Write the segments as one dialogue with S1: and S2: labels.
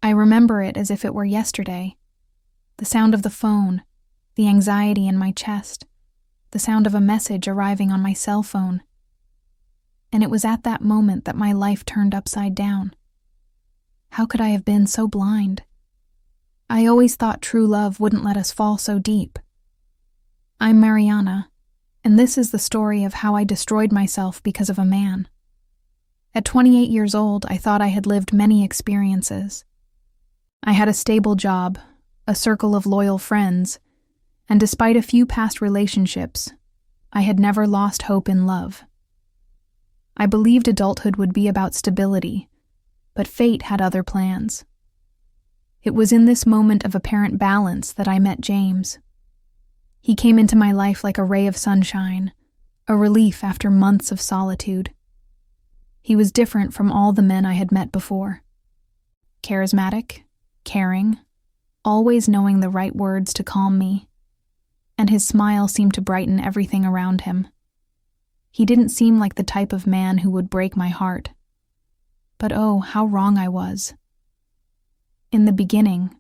S1: I remember it as if it were yesterday. The sound of the phone, the anxiety in my chest, the sound of a message arriving on my cell phone. And it was at that moment that my life turned upside down. How could I have been so blind? I always thought true love wouldn't let us fall so deep. I'm Mariana, and this is the story of how I destroyed myself because of a man. At 28 years old, I thought I had lived many experiences. I had a stable job, a circle of loyal friends, and despite a few past relationships, I had never lost hope in love. I believed adulthood would be about stability, but fate had other plans. It was in this moment of apparent balance that I met James. He came into my life like a ray of sunshine, a relief after months of solitude. He was different from all the men I had met before. Charismatic, caring, always knowing the right words to calm me, and his smile seemed to brighten everything around him. He didn't seem like the type of man who would break my heart. But oh, how wrong I was. In the beginning,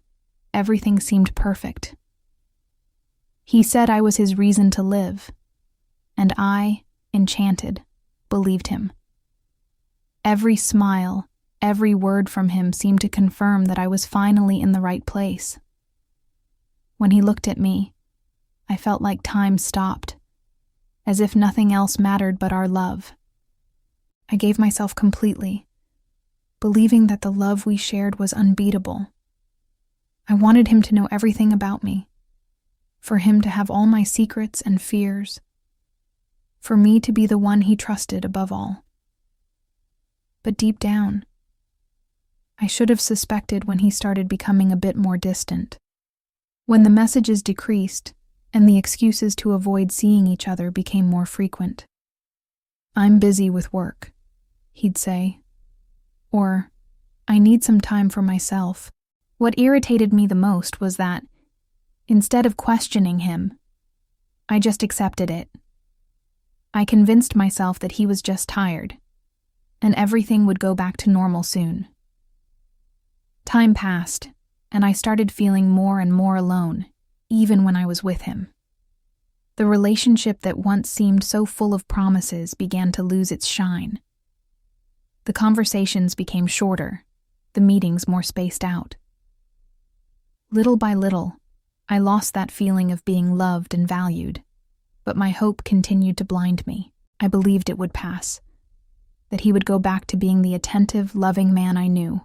S1: everything seemed perfect. He said I was his reason to live, and I, enchanted, believed him. Every smile, every word from him seemed to confirm that I was finally in the right place. When he looked at me, I felt like time stopped, as if nothing else mattered but our love. I gave myself completely, believing that the love we shared was unbeatable. I wanted him to know everything about me, for him to have all my secrets and fears, for me to be the one he trusted above all. But deep down, I should have suspected when he started becoming a bit more distant. When the messages decreased and the excuses to avoid seeing each other became more frequent. "I'm busy with work," he'd say. Or, "I need some time for myself." What irritated me the most was that, instead of questioning him, I just accepted it. I convinced myself that he was just tired, and everything would go back to normal soon. Time passed, and I started feeling more and more alone, even when I was with him. The relationship that once seemed so full of promises began to lose its shine. The conversations became shorter, the meetings more spaced out. Little by little, I lost that feeling of being loved and valued, but my hope continued to blind me. I believed it would pass, that he would go back to being the attentive, loving man I knew.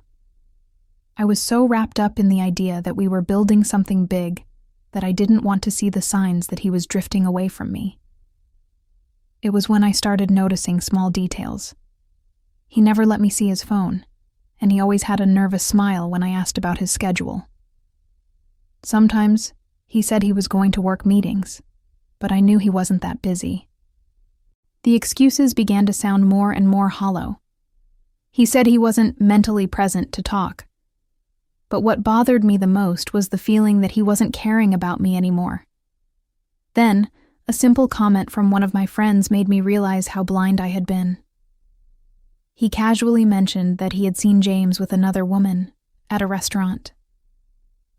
S1: I was so wrapped up in the idea that we were building something big that I didn't want to see the signs that he was drifting away from me. It was when I started noticing small details. He never let me see his phone, and he always had a nervous smile when I asked about his schedule. Sometimes, he said he was going to work meetings, but I knew he wasn't that busy. The excuses began to sound more and more hollow. He said he wasn't mentally present to talk. But what bothered me the most was the feeling that he wasn't caring about me anymore. Then, a simple comment from one of my friends made me realize how blind I had been. He casually mentioned that he had seen James with another woman at a restaurant.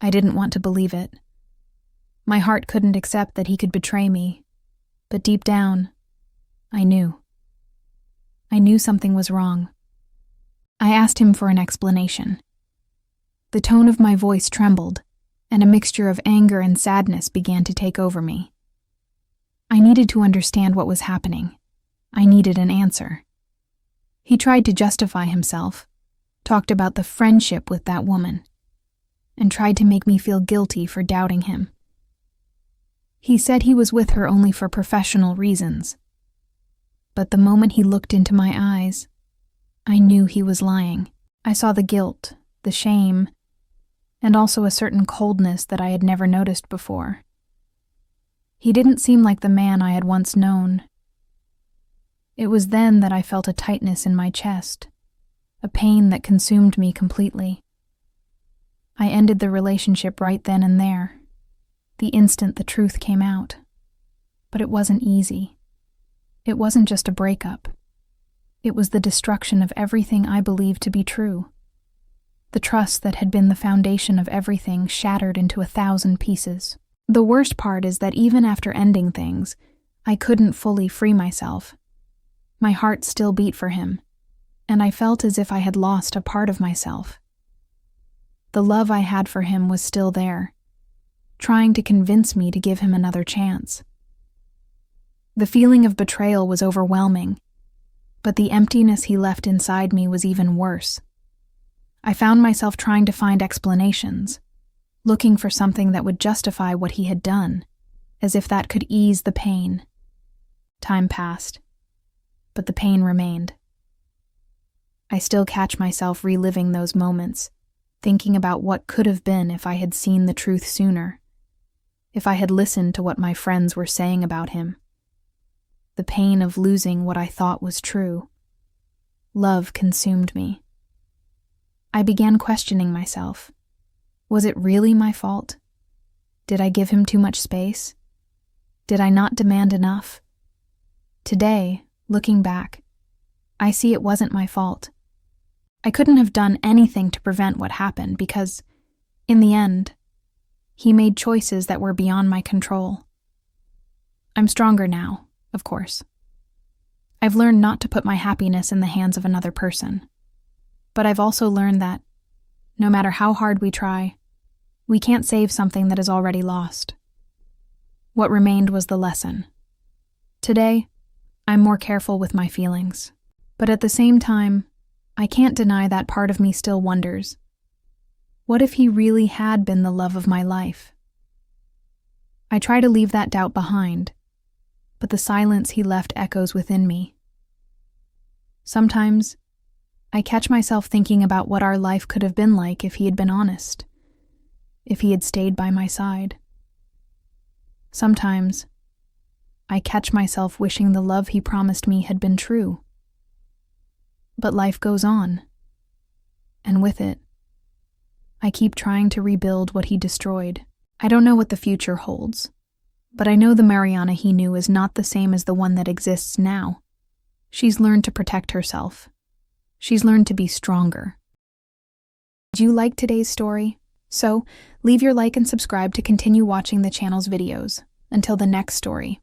S1: I didn't want to believe it. My heart couldn't accept that he could betray me, but deep down, I knew. I knew something was wrong. I asked him for an explanation. The tone of my voice trembled, and a mixture of anger and sadness began to take over me. I needed to understand what was happening. I needed an answer. He tried to justify himself, talked about the friendship with that woman, and tried to make me feel guilty for doubting him. He said he was with her only for professional reasons. But the moment he looked into my eyes, I knew he was lying. I saw the guilt, the shame, and also a certain coldness that I had never noticed before. He didn't seem like the man I had once known. It was then that I felt a tightness in my chest, a pain that consumed me completely. I ended the relationship right then and there, the instant the truth came out. But it wasn't easy. It wasn't just a breakup. It was the destruction of everything I believed to be true. The trust that had been the foundation of everything shattered into 1,000 pieces. The worst part is that even after ending things, I couldn't fully free myself. My heart still beat for him, and I felt as if I had lost a part of myself. The love I had for him was still there, trying to convince me to give him another chance. The feeling of betrayal was overwhelming, but the emptiness he left inside me was even worse. I found myself trying to find explanations, looking for something that would justify what he had done, as if that could ease the pain. Time passed, but the pain remained. I still catch myself reliving those moments, thinking about what could have been if I had seen the truth sooner, if I had listened to what my friends were saying about him. The pain of losing what I thought was true. Love consumed me. I began questioning myself. Was it really my fault? Did I give him too much space? Did I not demand enough? Today, looking back, I see it wasn't my fault. I couldn't have done anything to prevent what happened because, in the end, he made choices that were beyond my control. I'm stronger now, of course. I've learned not to put my happiness in the hands of another person. But I've also learned that, no matter how hard we try, we can't save something that is already lost. What remained was the lesson. Today, I'm more careful with my feelings. But at the same time, I can't deny that part of me still wonders, what if he really had been the love of my life? I try to leave that doubt behind, but the silence he left echoes within me. Sometimes, I catch myself thinking about what our life could have been like if he had been honest, if he had stayed by my side. Sometimes, I catch myself wishing the love he promised me had been true. But life goes on, and with it, I keep trying to rebuild what he destroyed. I don't know what the future holds, but I know the Mariana he knew is not the same as the one that exists now. She's learned to protect herself. She's learned to be stronger. Did you like today's story? So, leave your like and subscribe to continue watching the channel's videos. Until the next story.